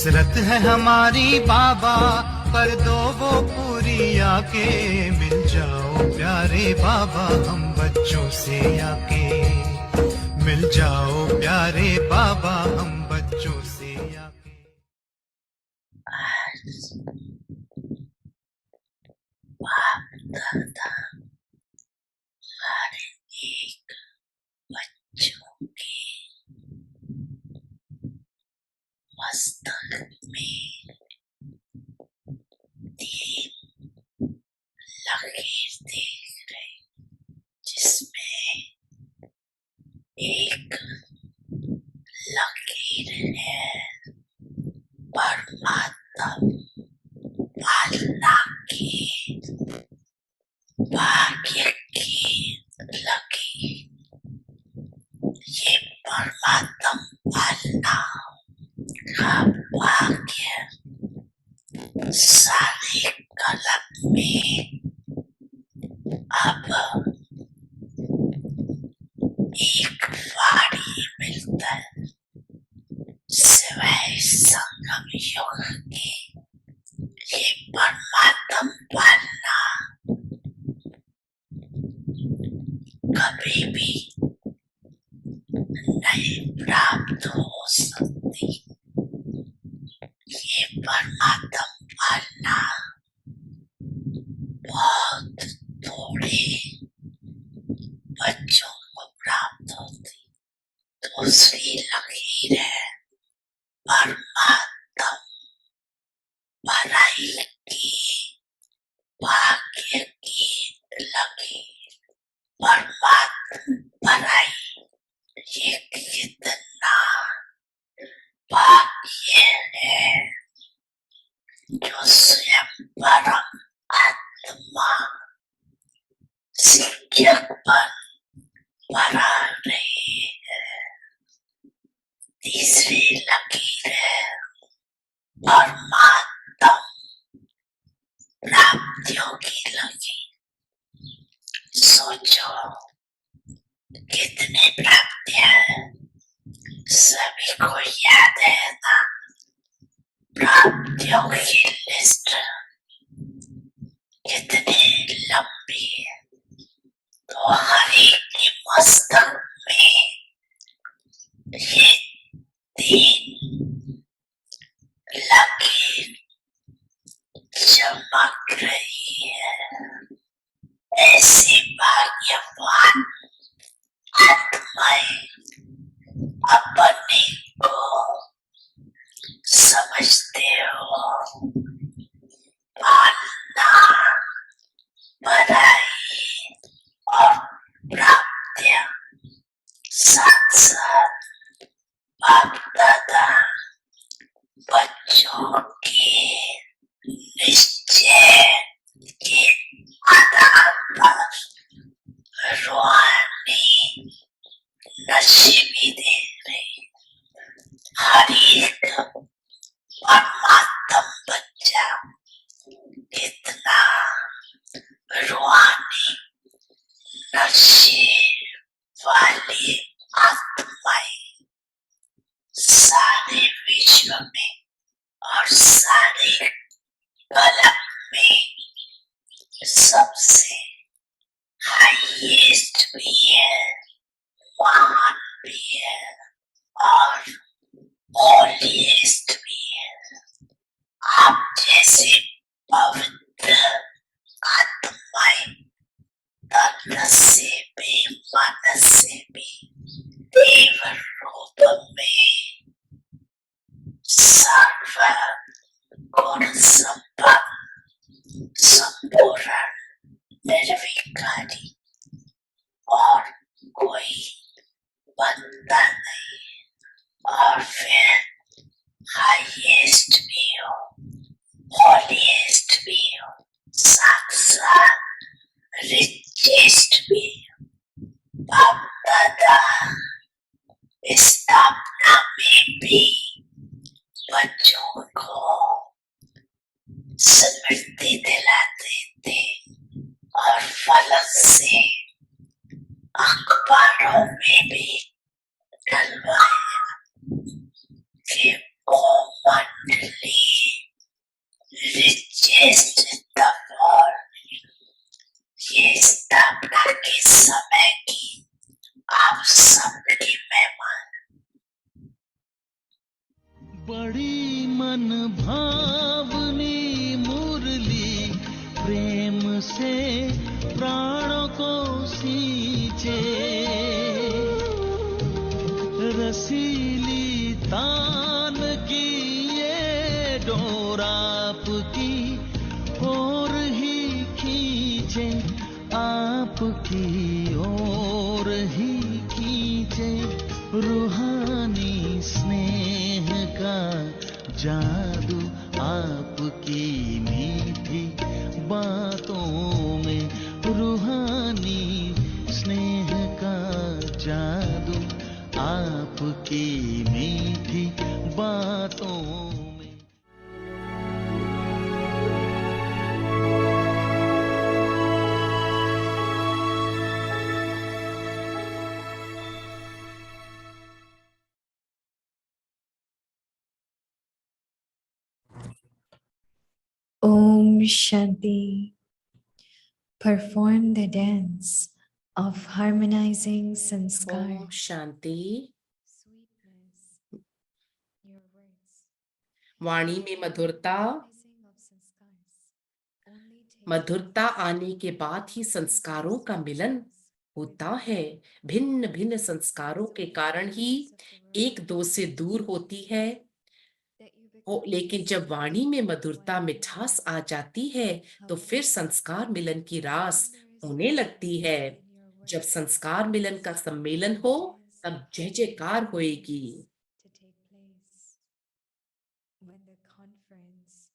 हसरत है हमारी बाबा, कर दो वो पूरी आके। मिल जाओ प्यारे बाबा हम बच्चों से आके। मिल जाओ प्यारे बाबा हम बच्चों से आके। बाप दादा हर एक बच्चों के मस्तक में 3 लकीर देख रहे, जिसमें एक लकीर है परमात्मा अल्लाह की, भाग्य की लकीर। ये परमात्मा अल्लाह का भाग्य सारे कलम में अब एक वाणी मिलता है, सिवाय संगम युग के। ये परमात्मा अल्लाह कभी भी नहीं प्राप्त हो सकती। ये परमात्मा अल्लाह बहुत थोड़े बच्चों को प्राप्त होती। दूसरी लकीर है परमात्मा भलाई की, भाग्य की लकीर। परमात्मा भलाई ये कितना भाग्य है जो स्वयं परम आत्मा शिक्षक पढ़ा रही है। तीसरी लकीर है परमात्मा प्राप्तियों की लकीर। सोचो कितनी प्राप्तियां हैं, सभी को याद है ना? प्राप्तियों की लिस्ट कितनी लंबी है, तो हर एक की मस्तक में ये 3 लकीर चमक रही है। ऐसी भाग्यवान आत्माएं अपने को समझते हो, पालना बढ़ाई और प्राप्तियां साथ साथ बाप दादा बच्चों के निश्चय के आधार पर रूहानी नसीबी दे रही। हर एक परमात्मा बच्चा कितना रूहानी नसीब वाली आत्माएं सारे विश्व में और सारे कलम में सबसे हाईएस्ट भी है, महान भी है और होलीएस्ट भी है। आप जैसे पवित्र आत्माएं तन से भी मन से भी देव रूप में सर्व गुण संपन्न संपूर्ण निर्विकारी और कोई बंदा नहीं, और फिर हाईएस्ट भी हो, होलीएस्ट भी हो, साथ साथ रिचेस्ट भी हो। बाप दादा स्थापना में भी बच्चों को स्मृति दिलाते थे और फलक से अखबारों में भी डलवाया कि commonly richest in the world. ये स्थापना के समय की आप सबकी मेहमान। बड़ी मन भावनी मुरली प्रेम से प्राणों को सींचे, रसीली तान की ये डोर आपकी ओर ही खींचे, आपकी ओर ही खींचे, रूहानी स्नेह का जादू आपकी मीठी बातों में, रूहानी स्नेह का जादू आपकी मीठी बातों में। Om Shanti. Perform the dance of harmonizing sanskar. Om Shanti. Sweetness. Your words. वाणी में मधुरता। Harmonizing of sanskars only takes मधुरता place आने के बाद ही संस्कारों का मिलन with होता है। भिन्न भिन्न संस्कारों के कारण ही एक दो से दूर होती है। that you become लेकिन जब वाणी में मधुरता मिठास आ जाती है तो फिर संस्कार मिलन की रास होने लगती है। जब संस्कार मिलन का सम्मेलन हो तब जय जयकार होएगी। to take place when the conference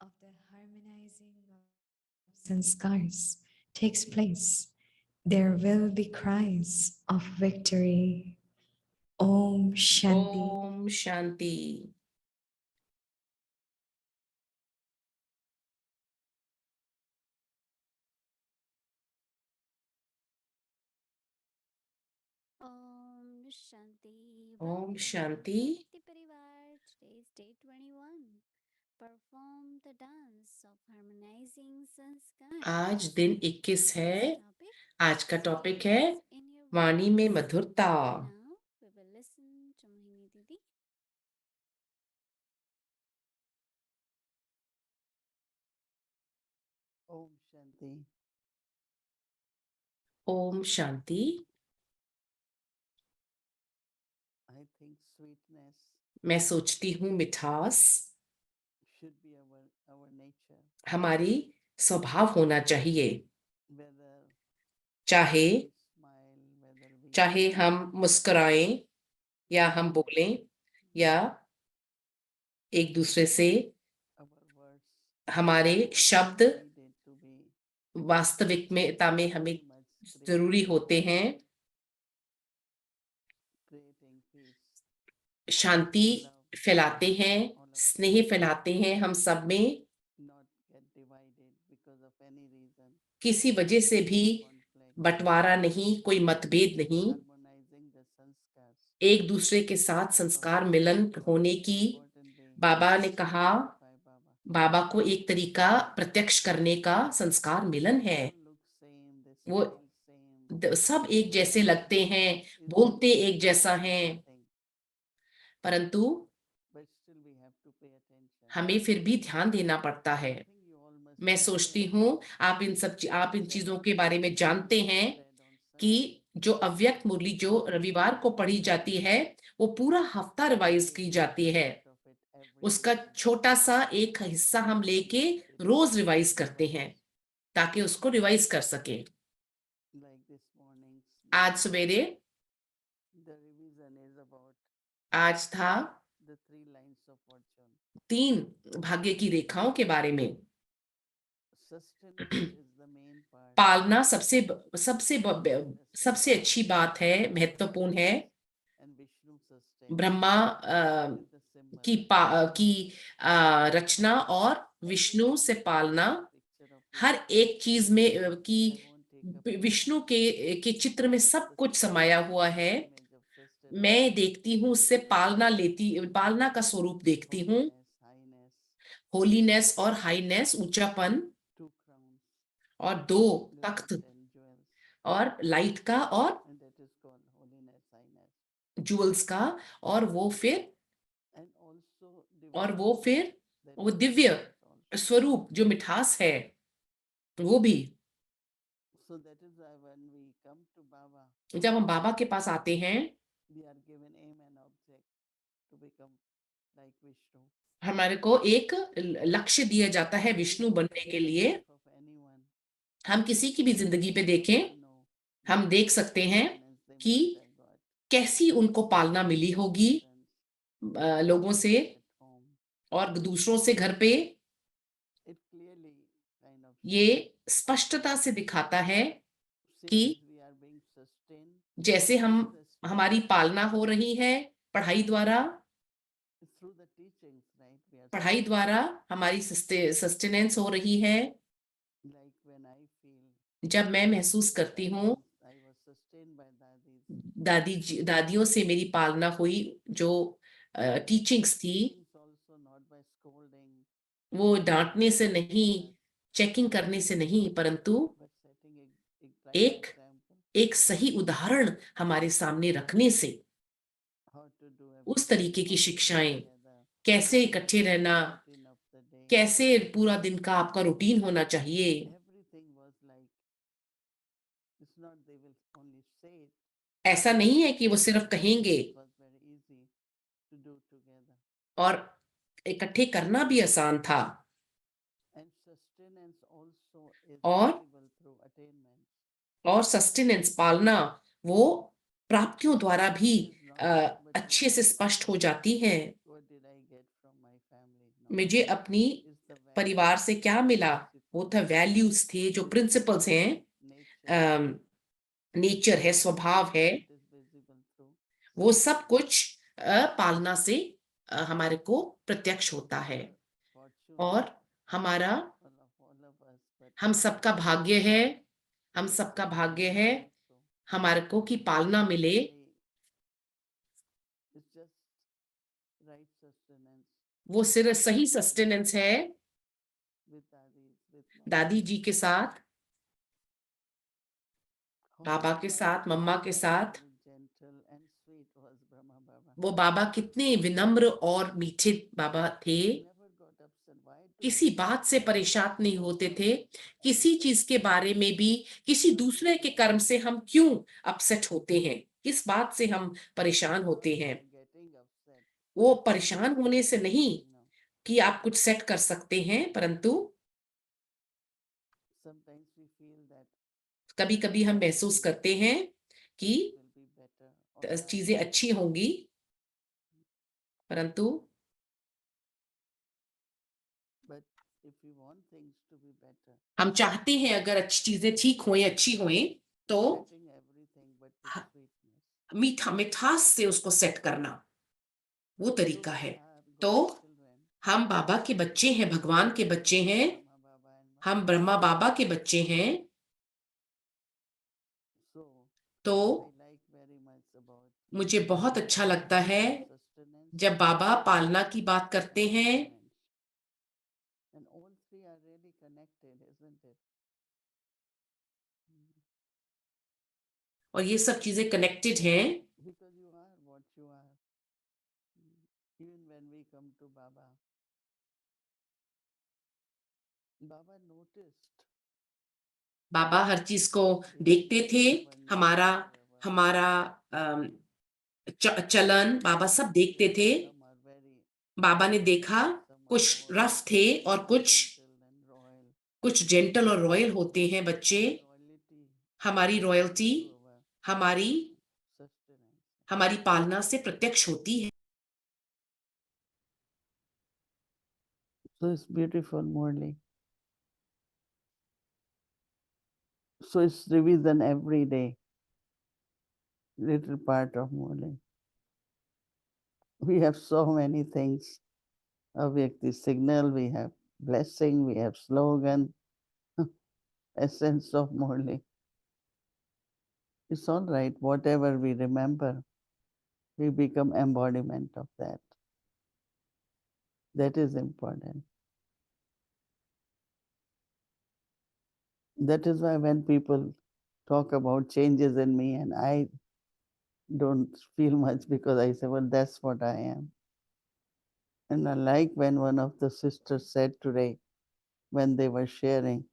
of the harmonizing of sanskars takes place. There will be cries of victory. Om Shanti. Om Shanti. Om Shanti. Om Welcome, Shanti. Bhakti Parivar. Today is day 21. Perform the dance of harmonizing sanskar. आज दिन 21 है। Topic, आज का topic है sweetness in your वाणी में voice. मधुरता। Now we will listen to Mohini Didi. Om Shanti. Om Shanti. I think sweetness मैं सोचती हूँ मिठास should be our nature, हमारी स्वभाव होना चाहिए। whether चाहे we smile, whether we चाहे हम मुस्कुराएं या हम बोलें या एक दूसरे से our words हमारे शब्द needed to be वास्तविकता में हमें very much जरूरी होते हैं। creating peace, शांति love, फैलाते हैं, all of स्नेह फैलाते हैं हम सब में। not get divided because of any reason, किसी वजह से भी conflict, बंटवारा नहीं, कोई मतभेद नहीं। harmonizing the sanskars. एक दूसरे के साथ संस्कार मिलन होने की Important day बाबा ने कहा, by Baba. बाबा को एक तरीका प्रत्यक्ष करने का संस्कार मिलन है। All look same, they वो smile same. सब एक जैसे लगते हैं, बोलते एक जैसा हैं, परंतु But still we have to pay attention. हमें फिर भी ध्यान देना पड़ता है। I think you all must मैं be सोचती aware हूँ आप इन चीजों के बारे में जानते हैं read on कि Sunday. जो अव्यक्त मुरली जो रविवार को पढ़ी जाती है वो पूरा हफ्ता रिवाइज की जाती है। Part of it every उसका week. छोटा सा एक हिस्सा हम लेके रोज रिवाइज करते हैं ताकि उसको रिवाइज कर सके। Like this morning, आज सवेरे the revision is about आज था the 3 lines of fortune. 3 भाग्य की रेखाओं के बारे में। Sustenance is the main part. पालना सबसे अच्छी बात है, महत्वपूर्ण है। And Vishnu sustains. Brahma Is the symbol. की रचना और विष्णु से पालना Picture of हर एक चीज में की I won't take up Vishnu के चित्र में सब कुछ समाया हुआ है। image of sustenance. मैं देखती हूँ, उससे पालना का स्वरूप देखती हूँ, holiness, highness, होलीनेस और हाईनेस, ऊंचापन, 2 crowns, और 2 तख्त, light and jewels, और लाइट का और and that is called holiness, highness, jewels का, और वो फिर and also और divine वो essence, फिर that वो is दिव्य sweetness also. स्वरूप जो मिठास है वो भी। So that is why when we come to Baba, जब हम बाबा के पास आते हैं, we are given aim and object to become like Vishnu. हमारे को एक लक्ष्य दिया जाता है विष्णु बनने के In the लिए। life of anyone, हम किसी की भी जिंदगी पे देखें, we know हम what देख सकते हैं sustenance they कि must have got, कैसी उनको पालना मिली होगी assistance लोगों से at home. और दूसरों से घर पे। It clearly kind of ये shows स्पष्टता से दिखाता है same कि as we are being sustained जैसे हमारी spiritually, पालना हो रही है पढ़ाई द्वारा, through the teachings, right? We are पढ़ाई द्वारा हमारी सस्टेनेंस हो रही है। like when I feel जब मैं महसूस करती हूँ, I was sustained by daddies. दादियों से मेरी पालना हुई, जो टीचिंग्स थी, Teachings also not by scolding, वो डांटने से नहीं, but चेकिंग करने से नहीं, परंतु setting a right एक example एक सही उदाहरण हमारे सामने रखने से, how to do उस everything, तरीके की how to be शिक्षाएं, together, कैसे इकट्ठे रहना, routine of the day. कैसे पूरा दिन का आपका रूटीन होना चाहिए। Everything was like, it's not they will only say it, ऐसा नहीं है कि वो सिर्फ कहेंगे, it was very easy to do together. और इकट्ठे करना भी आसान था, And sustenance also is और visible through attainment. और सस्टेनेंस पालना वो प्राप्तियों द्वारा भी It is not, but अच्छे से स्पष्ट हो जाती है। what did I get from my family? No, मुझे अपनी it's the परिवार से क्या मिला, वो था वैल्यूज थे, जो प्रिंसिपल्स हैं, nature, नेचर है, स्वभाव है, it is visible through वो सब कुछ पालना से हमारे को प्रत्यक्ष होता है। fortune और हमारा all of us, but हम सबका भाग्य है, हम सबका भाग्य है also हमारे को कि पालना मिले। it's just right sustenance वो सिर्फ सही सस्टेनेंस है with daddies, with दादी जी के साथ, how बाबा के साथ, मम्मा के साथ। gentle and sweet was Brahma Baba. वो बाबा कितने विनम्र और मीठे बाबा थे, Never got upset. Why to किसी be बात से परेशान नहीं होते थे, किसी चीज के बारे में भी, किसी दूसरे के कर्म से हम क्यों अपसेट होते हैं, किस बात से हम परेशान होते हैं। getting upset? वो परेशान होने से नहीं No. कि आप कुछ सेट कर सकते हैं, परंतु Sometimes we feel that कभी कभी हम महसूस करते हैं कि will be better. Or that, चीजें अच्छी होंगी, परंतु but if we want things to be better, हम चाहते हैं अगर अच्छी चीजें ठीक हों, अच्छी हों, तो setting everything but with sweetness. मिठास से उसको सेट करना वो So तरीका we है। are तो God's children. हम बाबा के बच्चे हैं, भगवान के बच्चे हैं, Brahma Baba and हम ब्रह्मा बाबा के बच्चे हैं। so तो I like very much about मुझे बहुत अच्छा लगता है sustenance जब बाबा पालना की बात करते हैं, and all three are really connected, isn't it? और ये सब चीजें कनेक्टेड हैं, Because you are what you are. Even when we come to Baba, Baba noticed बाबा हर चीज को देखते थे, हमारा हमारा चलन बाबा सब देखते थे। some are very बाबा ने देखा some are कुछ more रफ थे और gentle and royal. कुछ जेंटल और रॉयल होते हैं बच्चे। Royalty हमारी रॉयल्टी through our हमारी sustenance. हमारी पालना से प्रत्यक्ष होती है। So it's beautiful, Murli. So it's revision every day. Little part of Murli. We have so many things. Avyakti signal, we have blessing, we have slogan, essence of Murli. It's all right, whatever we remember. We become embodiment of that. That is important. That is why when people talk about changes in me, and I don't feel much, because I say, well, that's what I am. And I like when one of the sisters said today, when they were sharing,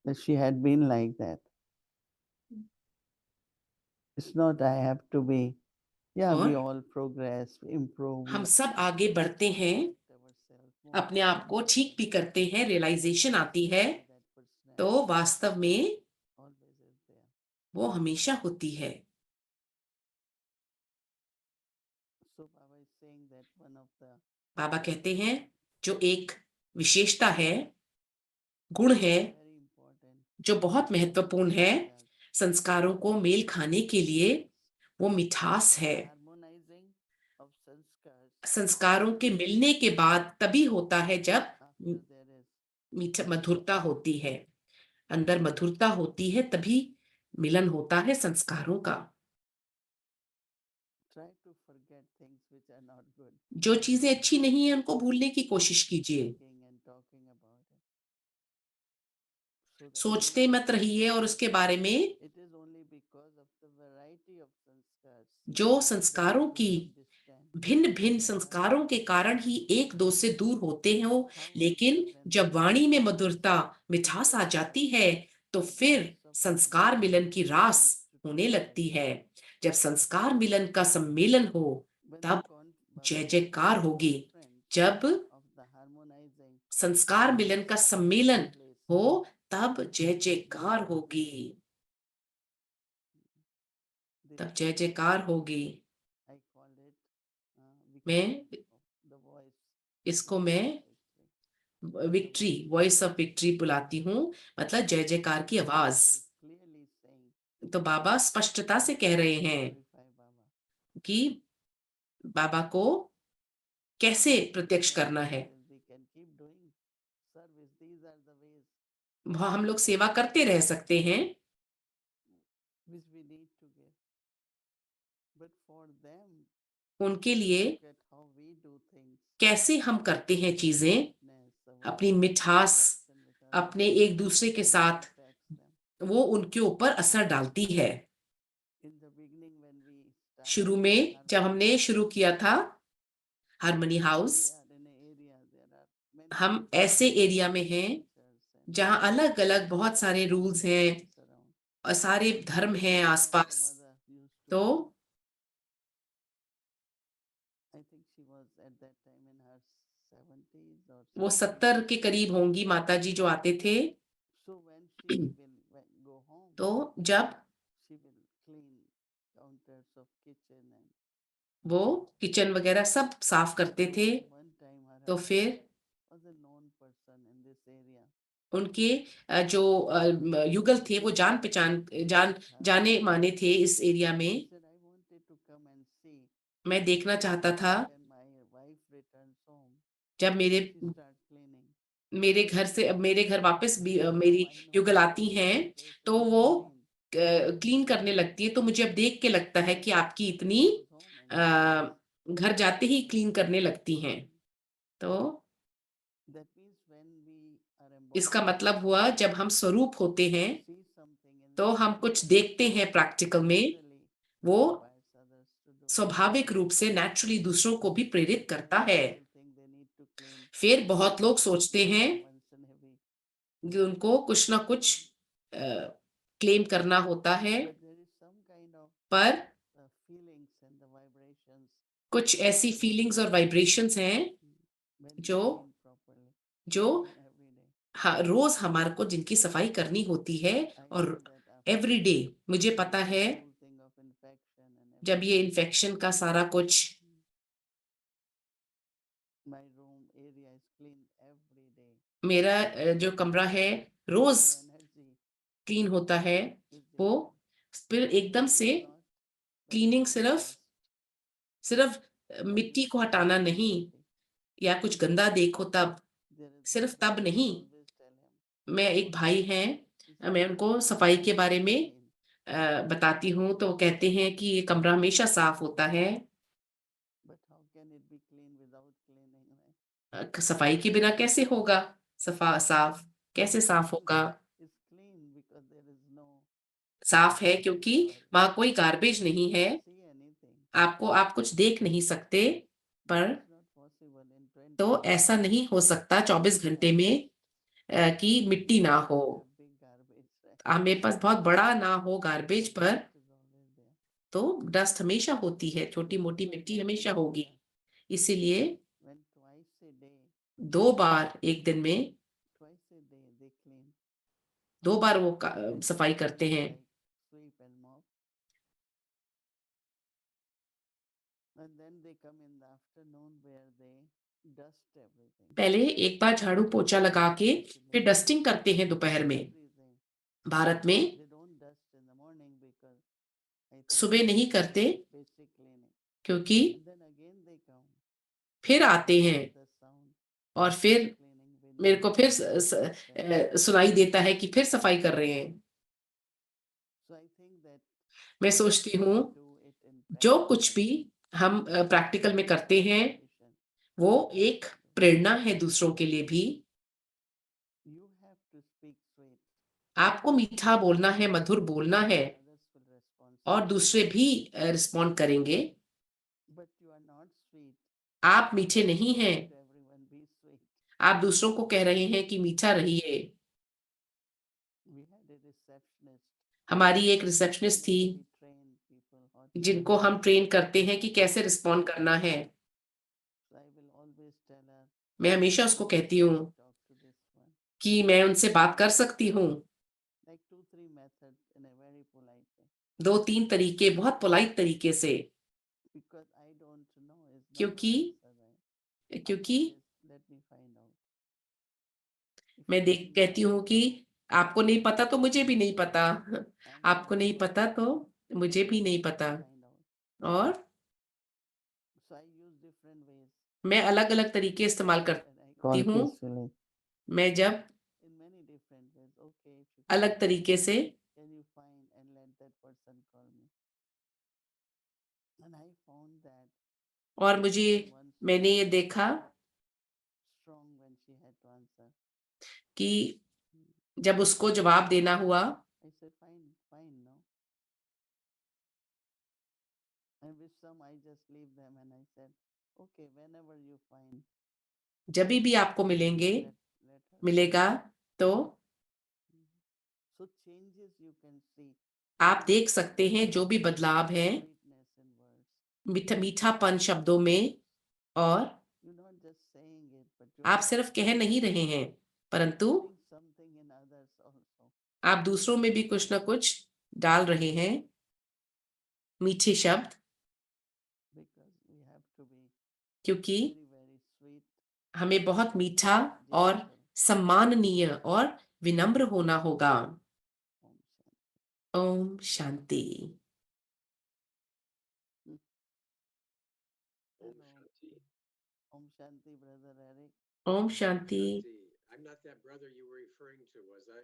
that she had been like that. It's not I have to be, yeah, we और all progress, improve. हम we सब आगे बढ़ते हैं, correct ourselves more अपने आप को ठीक भी करते हैं, रियलाइजेशन आती है, that personality तो वास्तव में always is there. वो हमेशा होती है। So Baba is saying that one of the बाबा कहते हैं जो एक विशेषता है, गुण है, very important जो बहुत महत्वपूर्ण है संस्कारों को मेल खाने के लिए, वो मिठास है। harmonizing of sanskars संस्कारों के मिलने के बाद तभी होता है जब after there is मीठा मधुरता होती है, अंदर मधुरता होती है, तभी मिलन होता है संस्कारों का। try to forget things which are not good. जो चीजें अच्छी नहीं है उनको भूलने की कोशिश कीजिए, Thinking and talking about it. So that सोचते मत रहिए और उसके बारे में। it is only because of the variety of sanskars जो संस्कारों that की we don't understand भिन्न भिन्न संस्कारों के कारण ही एक दो से दूर होते हैं वो, लेकिन जब वाणी में मधुरता मिठास आ जाती है तो फिर संस्कार मिलन की रास होने लगती है। जब संस्कार मिलन का सम्मेलन हो तब जय जयकार होगी। जब of the harmonizing संस्कार मिलन का सम्मेलन हो तब जय जयकार होगी, तब जय जयकार होगी। I call it मैं the voice इसको मैं विक्ट्री, वॉइस ऑफ विक्ट्री बुलाती हूँ, मतलब जय जयकार की आवाज। clearly saying तो बाबा स्पष्टता से कह रहे हैं glorify Baba. कि बाबा को कैसे प्रत्यक्ष करना है। We can keep doing service. These are the ways वहाँ हम लोग सेवा करते रह सकते हैं which we need to give. But for them, उनके लिए look at how we do things. कैसे हम करते हैं चीजें, Sweetness, our अपनी मिठास interaction with others अपने एक दूसरे के साथ, affects them. वो उनके ऊपर असर डालती है। In the beginning, when we started शुरू में जब हमने शुरू किया था harmony house, we are in an area, there are many हम ऐसे एरिया में हैं cultures and जहाँ अलग अलग बहुत सारे रूल्स हैं around. और सारे धर्म हैं आसपास। Mother used to, तो I think she was at that time in her 70s or वो 60s. 70 के करीब होंगी माता जी जो आते थे। So when she will go home, तो जब she will clean counters of kitchen and वो किचन वगैरह सब साफ करते थे, one time her तो husband फिर was a known person in this area. उनके जो युगल थे वो जाने माने थे इस एरिया में। He said, I wanted to come and see मैं देखना चाहता था when my wife returns home, जब she start cleaning. मेरे घर वापस भी मेरी युगल आती हैं तो वो क्लीन करने लगती है। तो मुझे अब देख के लगता है कि आपकी इतनी घर जाते ही क्लीन करने लगती हैं। तो That means when we are इसका मतलब हुआ जब हम स्वरूप होते हैं see something in तो हम कुछ देखते हैं प्रैक्टिकल में, naturally वो inspires others to do. स्वाभाविक रूप से नेचुरली दूसरों को भी प्रेरित करता है। People think they need to clean फिर बहुत लोग सोचते हैं once in a week. कि उनको कुछ ना कुछ क्लेम करना होता है, But there is some kind of पर feelings and the vibrations कुछ ऐसी फीलिंग्स और वाइब्रेशंस हैं when we जो clean properly जो every day. रोज हमारे को जिनकी सफाई करनी होती है। I और know that after every day मुझे पता है whole thing of infection and जब ये इन्फेक्शन का सारा कुछ, my room area is cleaned every day. मेरा जो कमरा है रोज The energy क्लीन होता है, is वो different. फिर एकदम से Not when क्लीनिंग we सिर्फ मिट्टी को हटाना नहीं या कुछ गंदा देखो तब, there is सिर्फ I तब नहीं। always tell him, मैं एक भाई हैं, मैं उनको सफाई के बारे में बताती हूँ तो कहते हैं कि ये कमरा हमेशा साफ होता है। But how can it be clean without cleaning, right? सफाई के बिना कैसे होगा साफ? कैसे साफ होगा? It's clean because there is no साफ है क्योंकि वहां कोई गार्बेज नहीं है। see anything. आप कुछ देख नहीं सकते, पर It's not possible in 24 तो ऐसा नहीं हो सकता 24 घंटे में कि मिट्टी ना हो। big garbage, right? मेरे पास बहुत बड़ा ना हो गार्बेज पर, Dust is always there. तो डस्ट हमेशा होती है, छोटी मोटी मिट्टी हमेशा होगी। इसीलिए When twice a day, 2 बार एक दिन में twice a day they clean. 2 बार वो सफाई करते हैं। Like sweep and mop. And then they come in the afternoon where they dust everything. पहले एक बार झाड़ू पोछा लगा के फिर डस्टिंग करते हैं दोपहर में। Everything. भारत में They don't dust in the morning because I think सुबह नहीं करते basic cleaning. क्योंकि And then again they come. फिर आते हैं The sound और फिर cleaning when मेरे you को फिर dust. सुनाई देता है कि फिर सफाई कर रहे हैं। So I think that मैं सोचती हूँ do it in जो practice. कुछ भी हम प्रैक्टिकल में करते हैं Motivation. वो एक प्रेरणा है दूसरों के लिए भी। You have to speak sweet. आपको मीठा बोलना है, मधुर बोलना है, Others will respond. और दूसरे भी रिस्पॉन्ड करेंगे। But you are not sweet. आप मीठे नहीं हैं, To everyone be sweet. आप दूसरों को कह रहे हैं कि मीठा रहिए। We had a receptionist. हमारी एक रिसेप्शनिस्ट थी We train people how to. जिनको हम ट्रेन करते हैं कि कैसे रिस्पॉन्ड करना है। So I will always tell her. मैं हमेशा उसको कहती हूँ Talk to this one. कि मैं उनसे बात कर सकती हूँ। Like 2-3 methods in a very polite way. 2-3 तरीके बहुत पोलाइट तरीके से, Because I don't know is not क्योंकि the answer, right? क्योंकि Answer is, let me find out. If मैं you देख don't कहती हूँ कि आपको नहीं पता तो मुझे भी नहीं पता, know, I'm आपको नहीं not पता तो मुझे भी नहीं पता। find out. और So I use different ways. मैं अलग अलग तरीके इस्तेमाल And करती I call हूँ। peacefully. मैं जब In many different ways. Okay, if you अलग तरीके से, can you find and let that person call me. And I found that और मुझे one मैंने ये देखा strong when she had to answer. कि जब उसको जवाब देना हुआ I said, fine, no. And with some I just leave them and I said, okay, whenever you find. जब भी आपको मिलेंगे Let her. मिलेगा तो So changes you can see. आप देख सकते हैं जो भी बदलाव है Sweetness in words. मीठापन शब्दों में, और You're not just saying it, but आप you're सिर्फ कह नहीं रहे हैं परंतु putting something in others also. आप दूसरों में भी कुछ ना कुछ डाल रहे हैं, मीठे शब्द। Because we have to be क्योंकि very, very sweet. हमें बहुत मीठा और gentle. सम्माननीय और विनम्र होना होगा। Om Shanti. Om Shanti. Hello. Om Shanti, brother Eric. Om Shanti. I'm not that brother you were referring to, was I?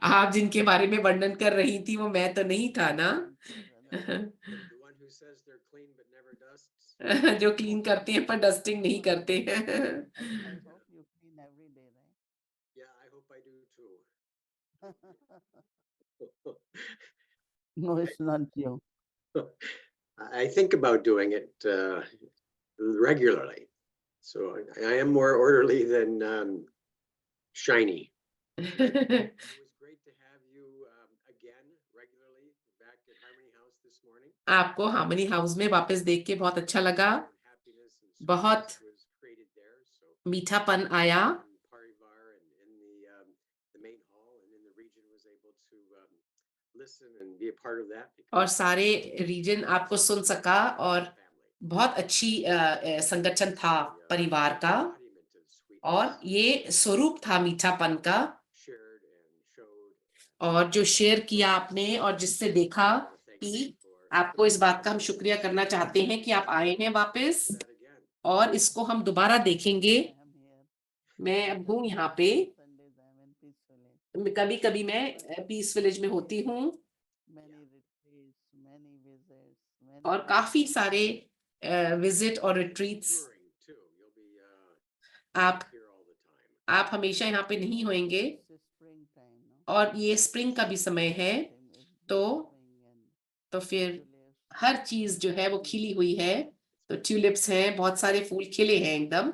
आप जिनके बारे में वर्णन कर रही थी वो मैं तो नहीं था ना। Thank you, brother. The one who says they're clean but never dusts? जो क्लीन करते हैं पर डस्टिंग नहीं करते हैं। I hope you clean every day, right? Yeah, I hope I do too. No, it's not you. I think about doing it regularly. So I am more orderly than shiny. It was great to have you again regularly back at Harmony House this morning. आपको harmony house में वापस देख के बहुत अच्छा लगा, Happiness and बहुत sweetness was created there. So मीठापन आया, in Parivar and in the main hall and in the region was able to listen and be a part of that. और सारे रीजन आपको सुन सका, और बहुत अच्छी संगठन था परिवार का, और ये स्वरूप था मीठापन का। और जो शेयर किया आपने और जिससे देखा कि आपको इस बात का हम शुक्रिया करना चाहते हैं कि आप आए हैं वापस, और इसको हम दोबारा देखेंगे। I am here. मैं अब हूँ यहाँ पे, Sundays I am in peacefully. कभी कभी मैं पीस विलेज में होती हूँ many retreats, many visits, और many काफी सारे विजिट और retreats Touring too. You'll be आप here all the time. आप हमेशा यहाँ पे नहीं होंगे It's a springtime, no? और ये स्प्रिंग का भी समय है Everything is तो blooming and तो फिर tulips, हर चीज जो है वो खिली हुई है तो ट्यूलिप्स हैं बहुत सारे फूल खिले हैं एकदम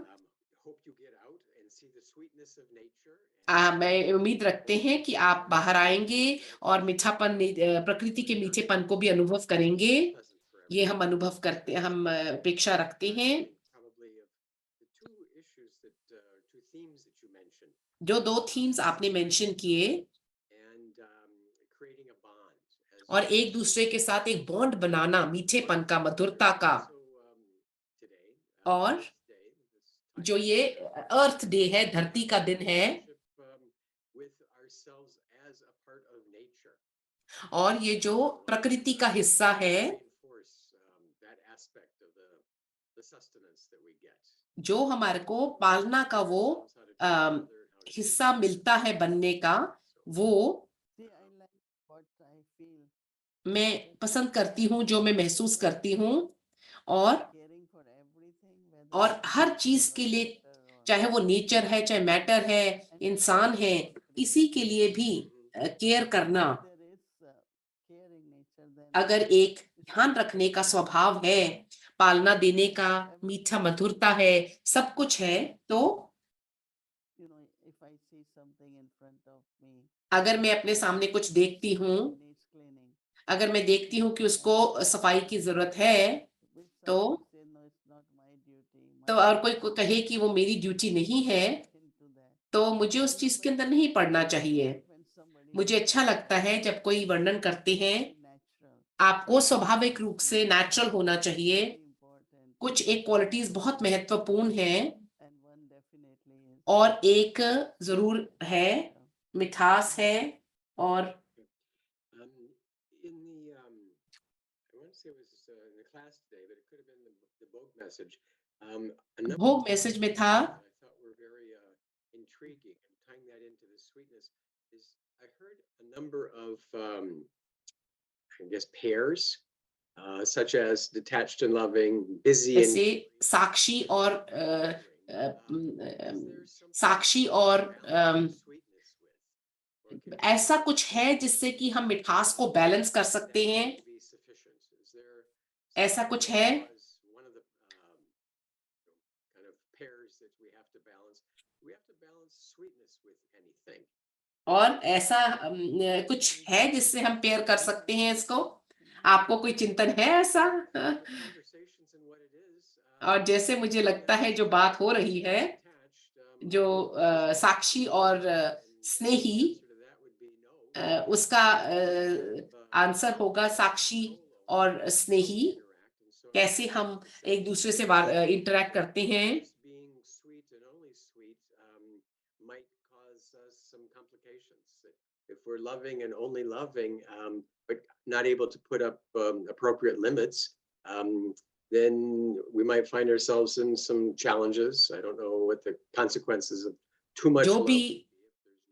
Hope you get out and see the sweetness of nature. and मैं उम्मीद रखते हैं कि आप बाहर आएंगे और मीठापन प्रकृति के मीठेपन को भी अनुभव करेंगे pleasant for ये everyone. हम अनुभव करते हम अपेक्षा रखते हैं Probably of the two issues that, two themes that you mentioned, जो 2 थीम्स आपने मेंशन किए and creating a bond. As और एक दूसरे के साथ एक बॉन्ड बनाना मीठेपन का मधुरता का so, today, और this day, this time, जो ये अर्थ डे है धरती का दिन है with ourselves as a part of nature. और ये जो प्रकृति का हिस्सा है Reinforce, that aspect of the sustenance that we get. जो हमारे को पालना का वो हिस्सा मिलता है बनने का वो see, I like what I feel, मैं पसंद करती हूँ जो मैं महसूस करती हूँ और caring for everything, whether और it's हर nature चीज or के लिए matter or चाहे वो नेचर है चाहे मैटर है इंसान है किसी के लिए भी केयर करना if there is caring nature, then अगर एक ध्यान रखने का स्वभाव है पालना देने का मीठा मधुरता है सब कुछ है तो you know, if I see something in front of me, अगर मैं अपने सामने कुछ देखती हूँ needs cleaning, अगर मैं देखती हूँ कि उसको सफाई की जरूरत है which तो somebody say, no, it's not my duty, तो my और कोई को कहे कि वो मेरी ड्यूटी नहीं है into that. तो मुझे उस चीज के अंदर नहीं पड़ना चाहिए When somebody मुझे अच्छा लगता है जब कोई वर्णन करते हैं natural, आपको स्वाभाविक रूप से नेचुरल होना चाहिए very important, कुछ एक क्वालिटीज बहुत महत्वपूर्ण हैं and one definitely is और एक जरूर है मिठास है और In the, I want to say it was in the class today, but it could have been the Vogue message. A number भोग of मैसेज में things था that I thought were very intriguing, and tying that into the sweetness is I heard a number of, I guess, pairs, such as detached and loving, busy and जैसे साक्षी और साक्षी और ऐसा कुछ है जिससे कि हम मिठास को बैलेंस कर सकते हैं ऐसा कुछ है और ऐसा कुछ है जिससे हम पेयर कर सकते हैं इसको आपको कोई चिंतन है ऐसा और जैसे मुझे लगता है जो बात हो रही है जो साक्षी और स्नेही उसका आंसर होगा साक्षी और स्नेही कैसे हम एक दूसरे से इंटरेक्ट करते हैं If we're loving and only loving, but not able to put up appropriate limits, then we might find ourselves in some challenges. I don't know what the consequences of too much जो love. भी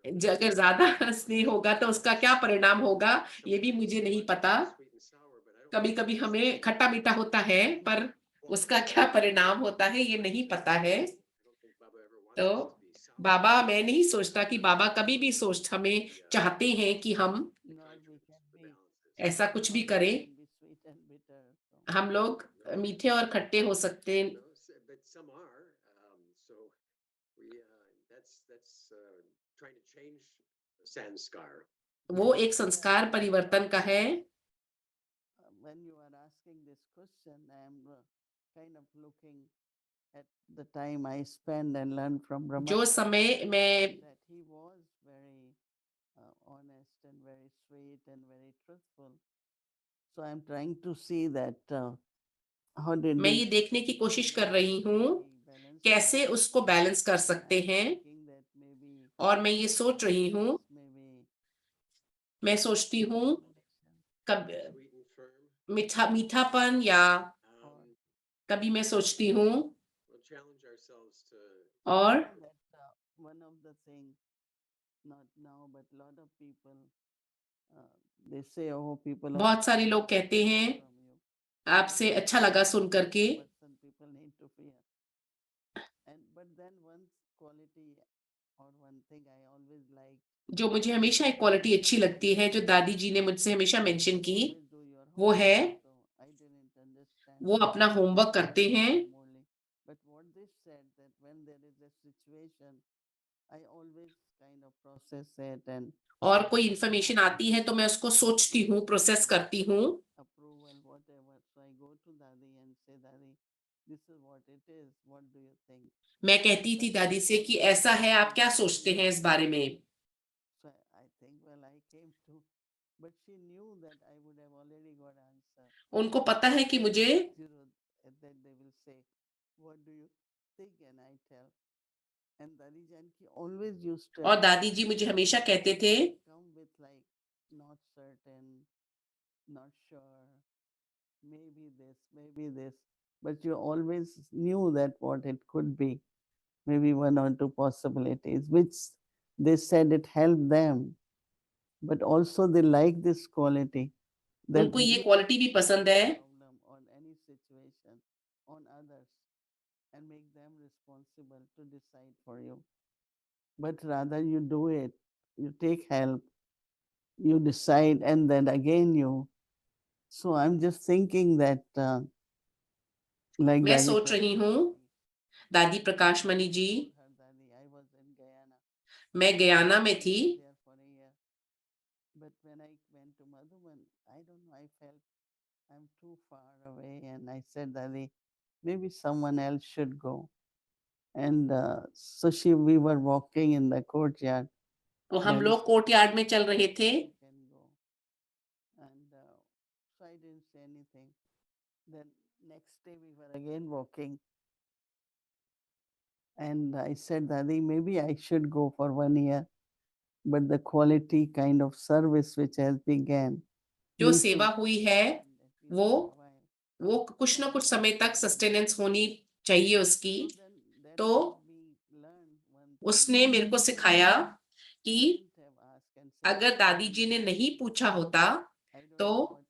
अगर ज्यादा स्नेह होगा तो उसका क्या परिणाम होगा ये भी मुझे नहीं पता कभी कभी हमें खट्टा मीठा होता है पर उसका क्या परिणाम होता है ये नहीं पता है तो बाबा मैं नहीं सोचता कि बाबा कभी भी हमें चाहते हैं कि हम ऐसा कुछ भी करें हम लोग मीठे और खट्टे हो सकते हैं वो एक संस्कार परिवर्तन का है when you are asking this question, I am kind of looking at the time I spend and learn from Brahma. जो समय मैं That he was very honest and very sweet and very truthful. So I'm trying to see that how did मैं we ये देखने की कोशिश कर रही हूँ कैसे उसको बैलेंस कर सकते हैं और मैं ये सोच रही हूँ मैं सोचती हूँ कब मीठापन या कभी मैं सोचती हूँ और one of the things, not now but lot of people they say, oh, people are बहुत सारे लोग कहते हैं from you. आपसे अच्छा लगा सुन करके, Person people need to fear. And but then one quality or one thing I always like, जो मुझे हमेशा एक क्वालिटी अच्छी लगती है जो दादी जी ने मुझसे हमेशा मेंशन की, always do your वो है homework. So I didn't understand वो अपना होमवर्क करते हैं, morely. But what they said that when there is a situation, I always kind of process it and और कोई इन्फॉर्मेशन आती है तो मैं उसको सोचती हूँ, प्रोसेस करती हूँ, approval, whatever. So I go to Dadi and say, Dadi, this is what it is. What do you think? मैं कहती थी दादी से कि ऐसा है, आप क्या सोचते हैं इस बारे में। So I think, well, I came to, but she knew that I would have already got answer. उनको पता है कि मुझे, Zero, and then they will say, what do you think? And I tell. And Dadi Janki always used to और दादी जी मुझे हमेशा कहते थे come with like, not certain, not sure, maybe this, but you always knew that what it could be, maybe one or two possibilities, which they said it helped them, but also they like this quality. That उनको ये you quality भी पसंद है problem on any situation on others and make them responsible to decide for you. But rather you do it, you take help, you decide, and then again you. So I'm just thinking that like मैं Dadi सोच रही हूँ, दादी प्रकाश Mani ji, told her, Dadi, I was in Guyana. मैं Guyana में थी, There for a year. But when I went to Madhuban, I don't know, I felt I'm too far away. And I said, Dadi, maybe someone else should go. And so we were walking in the courtyard. तो हम Daddy लोग said, courtyard में चल रहे थे, "You can go." And so I didn't say anything. Then next day we were again walking. And I said, Dadi, maybe I should go for 1 year. But the quality kind of service which has began. जो needs to सेवा हुई है at least वो for a while. वो कुछ ना कुछ समय तक सस्टेनेंस होनी चाहिए उसकी। So then that तो made me learn one thing. उसने मेरे को सिखाया कि Shouldn't have asked and said, अगर दादी जी ने नहीं पूछा होता I don't तो know what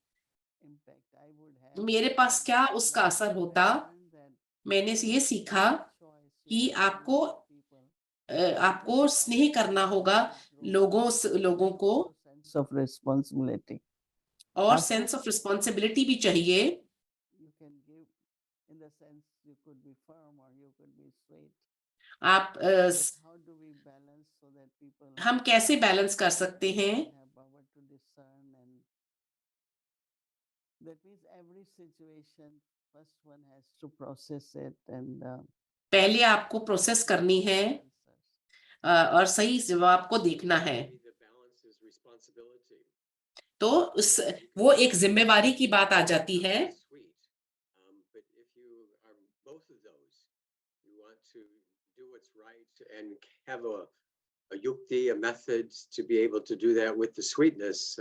impact I would have. मेरे पास क्या उसका But असर I होता। learned that मैंने ये सीखा choice you कि have to आपको give people. आपको स्नेह करना होगा लोगों को, Sense of responsibility. और After सेंस ऑफ रिस्पॉन्सिबिलिटी भी चाहिए। you can give in the sense you could be firm or you could be sweet. आप But how do we balance so that people हम कैसे बैलेंस कर सकते हैं। have power to discern? And that means every situation first one has to process it and पहले आपको process करनी है answers. और सही जवाब को देखना है। Maybe the balance is responsibility. तो उस वो एक जिम्मेवारी की बात आ जाती है। Sweet. But if you are both of those, you want to do what's right and have a yukti, a method to be able to do that with the sweetness.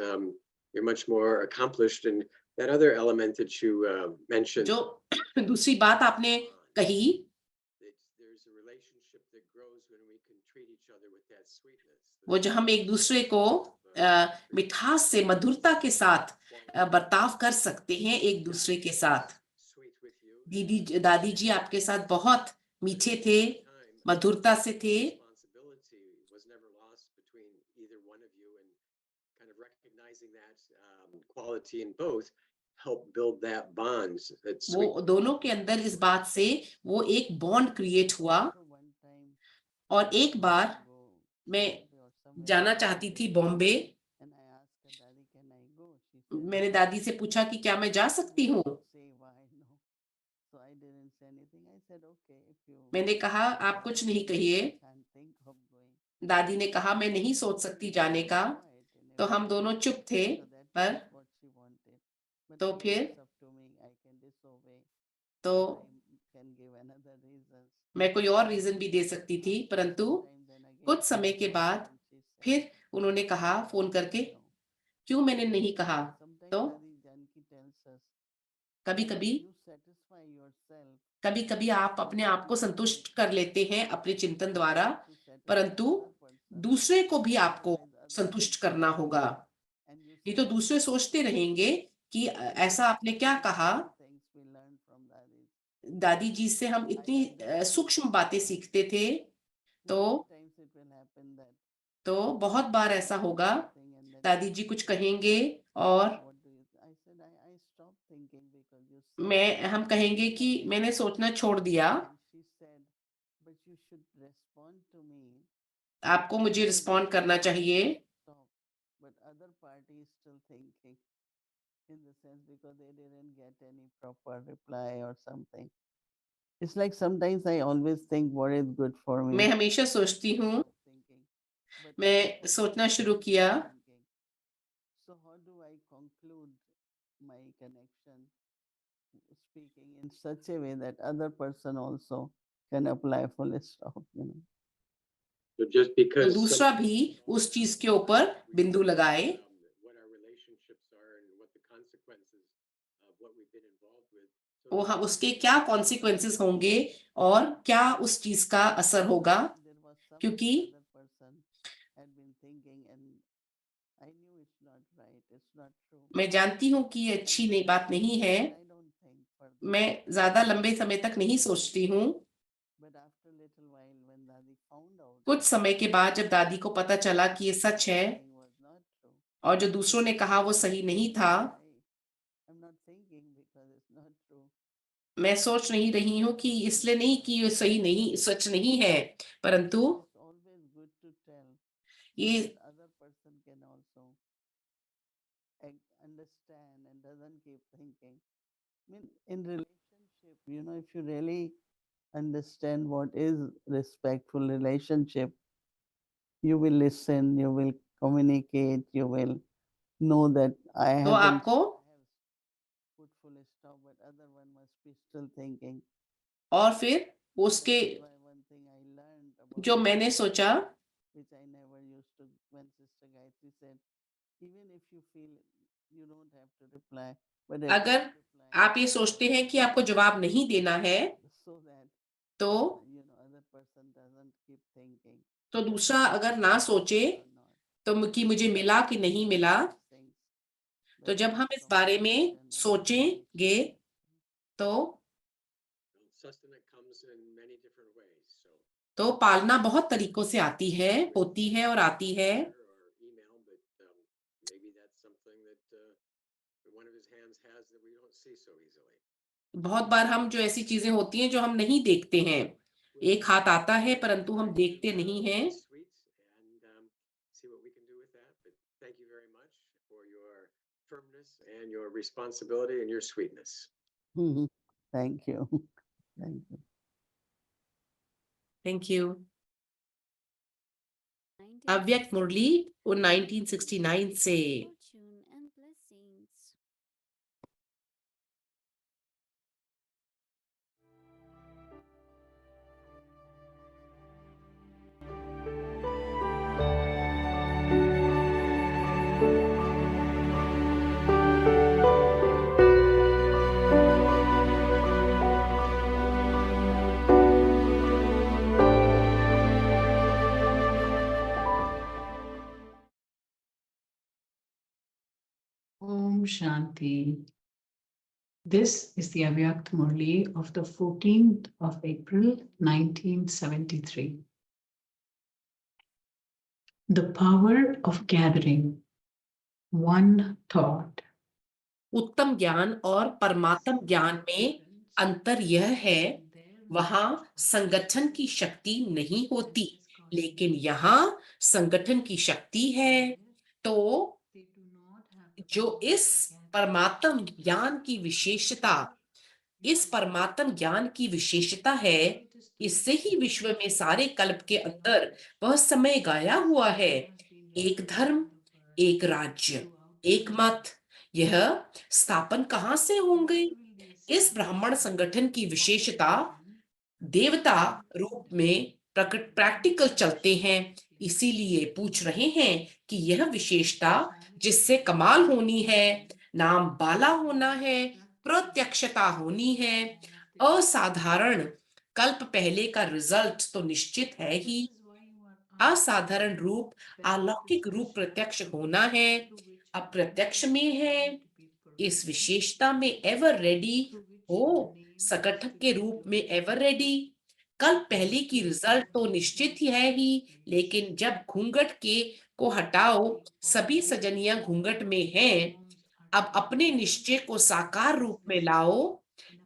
You're much more accomplished. And that other element that you mentioned, जो दूसरी बात आपने कही, there's a relationship that grows when we can treat each other with that sweetness. वो जो हम एक दूसरे को मिठास से, मधुरता के साथ बर्ताव कर सकते हैं एक दूसरे के साथ। Sweet with you. दादी जी आपके साथ बहुत मीठे थे, मधुरता से थे। Responsibility was never lost between either one of you, and kind of recognizing that quality in both help build that bond. That's वो दोनों के अंदर इस बात से वो एक बॉन्ड क्रिएट हुआ। So one time और एक बार go मैं Bombay or somewhere जाना चाहती थी Bombay. and I asked her, Daddy, can I go? She said, मैंने दादी से पूछा कि क्या मैं जा सकती हूँ। say why no. So I didn't say anything. I said, okay, if you मैंने कहा आप कुछ नहीं कहिए। can't think of going. दादी ने कहा मैं नहीं सोच सकती जाने का। Quiet in a तो हम way. दोनों चुप थे। So that पर was what she wanted. But तो again, फिर it's up to me. I can disobey. तो I can give another reasons. मैं कोई और रीजन भी दे सकती थी, परंतु Time then again, कुछ समय के बाद and she said, फिर उन्होंने कहा फोन करके, no. क्यों मैंने नहीं कहा। Sometimes तो Daddy Janki tells us, कभी कभी you satisfy yourself कभी कभी आप अपने आप को संतुष्ट कर लेते हैं अपने चिंतन द्वारा, to satisfy परंतु other person. दूसरे को भी आपको संतुष्ट करना होगा। And you नहीं तो see, दूसरे सोचते रहेंगे कि ऐसा आपने क्या कहा? things we learn from daddies. दादी जी से हम इतनी सूक्ष्म बातें सीखते थे, तो Many times it will happen that बहुत बार ऐसा होगा, thing and then दादी जी कुछ कहेंगे और what do you I said I stopped thinking because you said हम कहेंगे कि मैंने सोचना छोड़ दिया, and she said but you should respond to me. आपको मुझे रिस्पॉन्ड करना चाहिए। Stop. But other party is still thinking in the sense because they didn't get any proper reply or something. It's like sometimes I always think what is good for me. मैं हमेशा सोचती हूँ, Stop thinking. But other मैं person सोचना is शुरू still किया, thinking. So how do I conclude my connection speaking in such a way that other person also can apply full stop, you know? So just तो because दूसरा भी उस चीज के ऊपर बिंदु लगाए, what our relationships are and what the consequences of what we've been involved with. वो हम उसके क्या कॉन्सिक्वेंसेस होंगे और क्या उस चीज का असर होगा, There was something क्योंकि other person had been thinking and I knew it's not right, it's not true. मैं जानती हूँ कि ये अच्छी नहीं बात नहीं है, I don't think further. मैं ज्यादा लंबे समय तक नहीं सोचती हूँ। But after a little while when Dadi found out कुछ समय के बाद जब दादी को पता चला कि ये सच है thing was not true, और जो दूसरों ने कहा वो सही नहीं था, I'm not thinking because it's not true. मैं सोच नहीं रही हूँ कि इसलिए नहीं कि ये सही नहीं, सच नहीं है, परंतु It's always good to tell ये that other person can also understand and doesn't keep thinking. I mean, in relationship, you know, if you really understand what is respectful relationship, you will listen, you will communicate, you will know that I तो have आपको put full stop, but other one must be still thinking. और फिर उसके That is why one thing I learned about जो मैंने सोचा, which I never used to when Sister Gayatri said, even if you feel you don't have to reply, but at अगर least reply आप ये सोचते हैं कि आपको जवाब नहीं देना है, so that तो you know other person doesn't keep thinking दूसरा अगर ना सोचे or not. तो कि मुझे मिला कि नहीं मिला, Things. तो But जब हम इस बारे में communication and सोचेंगे तो Sustenance comes in many different ways. पालना बहुत तरीकों से आती है, होती है और आती है। Or email, but maybe that's something that one of his hands has that we don't see so easily. बहुत बार हम जो ऐसी चीजें होती हैं जो हम नहीं देखते हैं, एक हाथ आता है परंतु हम देखते नहीं हैं। Sweet, and see what we can do with that. But thank you very much for your firmness and your responsibility and your sweetness. Thank you. Thank you. Thank you. अव्यक्त मुरली 1969 से। Fortune and blessings. Om Shanti. This is the Avyakt Murli of the 14th of April, 1973. The power of gathering one thought. उत्तम ज्ञान और परमात्म ज्ञान में अंतर यह है, वहां संगठन की शक्ति नहीं होती, लेकिन यहाँ संगठन की शक्ति है। तो जो इस परमात्म ज्ञान की विशेषता, इस परमात्म ज्ञान की विशेषता है, इससे ही विश्व में सारे कल्प के अंदर वह समय गाया हुआ है। एक धर्म, एक राज्य, एक मत, यह स्थापन कहाँ से होंगे? इस ब्राह्मण संगठन की विशेषता देवता रूप में प्रैक्टिकल चलते हैं, इसीलिए पूछ रहे हैं कि यह विशेषता जिससे कमाल होनी है, नाम बाला होना है, प्रत्यक्षता होनी है, असाधारण कल्प पहले का रिजल्ट तो निश्चित है ही। असाधारण रूप, अलौकिक रूप प्रत्यक्ष होना है, अप्रत्यक्ष में है। इस विशेषता में एवर रेडी हो, संगठक के रूप में एवर रेडी। कल पहले की रिजल्ट तो निश्चित ही है ही, लेकिन जब घूंघट के को हटाओ, सभी सजनियां घूंघट में हैं। अब अपने निश्चय को साकार रूप में लाओ।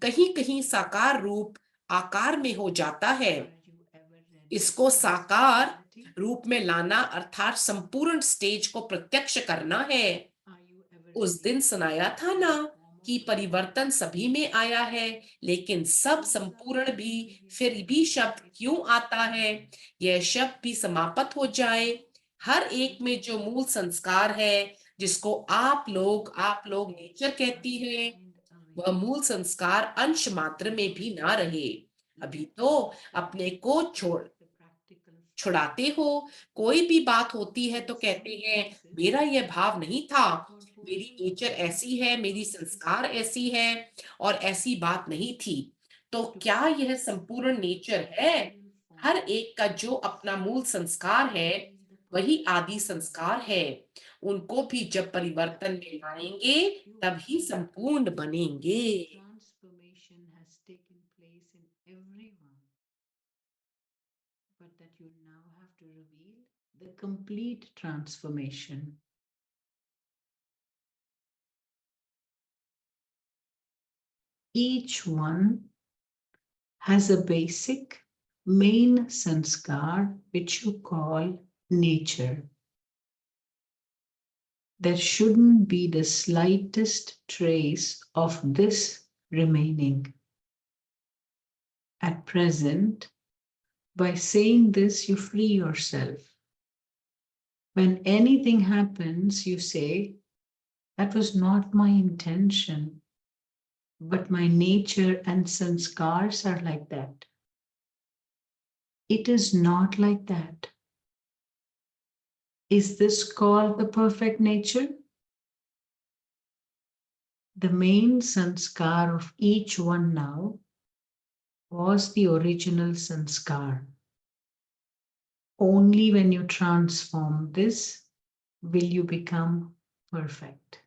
कहीं कहीं साकार रूप आकार में हो जाता है। इसको साकार रूप में लाना अर्थात संपूर्ण स्टेज को प्रत्यक्ष करना है। उस दिन सुनाया था ना कि परिवर्तन सभी में आया है, लेकिन सब संपूर्ण भी फिर भी शब्द क्यों आता है? यह शब्द भी समाप्त हो जाए। हर एक में जो मूल संस्कार है, जिसको आप लोग नेचर कहती है, वह मूल संस्कार अंश मात्र में भी ना रहे। अभी तो अपने को छुड़ाते हो। कोई भी बात होती है तो कहते हैं मेरा यह भाव नहीं था, मेरी नेचर ऐसी है, मेरी संस्कार ऐसी है और ऐसी बात नहीं थी। तो क्या यह संपूर्ण नेचर है? हर एक का जो अपना मूल संस्कार है, वही आदि संस्कार है। उनको भी जब परिवर्तन में लाएंगे, तभी संपूर्ण बनेंगे। Transformation has taken place in everyone, but that you now have to reveal the complete transformation. Each one has a basic main sanskar which you call nature. There shouldn't be the slightest trace of this remaining. At present, by saying this, you free yourself. When anything happens, you say, that was not my intention, but my nature and sanskars are like that. It is not like that. Is this called the perfect nature? The main sanskar of each one now was the original sanskar. Only when you transform this will you become perfect.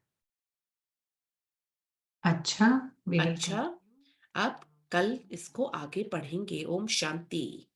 अच्छा, we'll अच्छा, अब कल इसको आगे पढ़ेंगे। ओम शांति।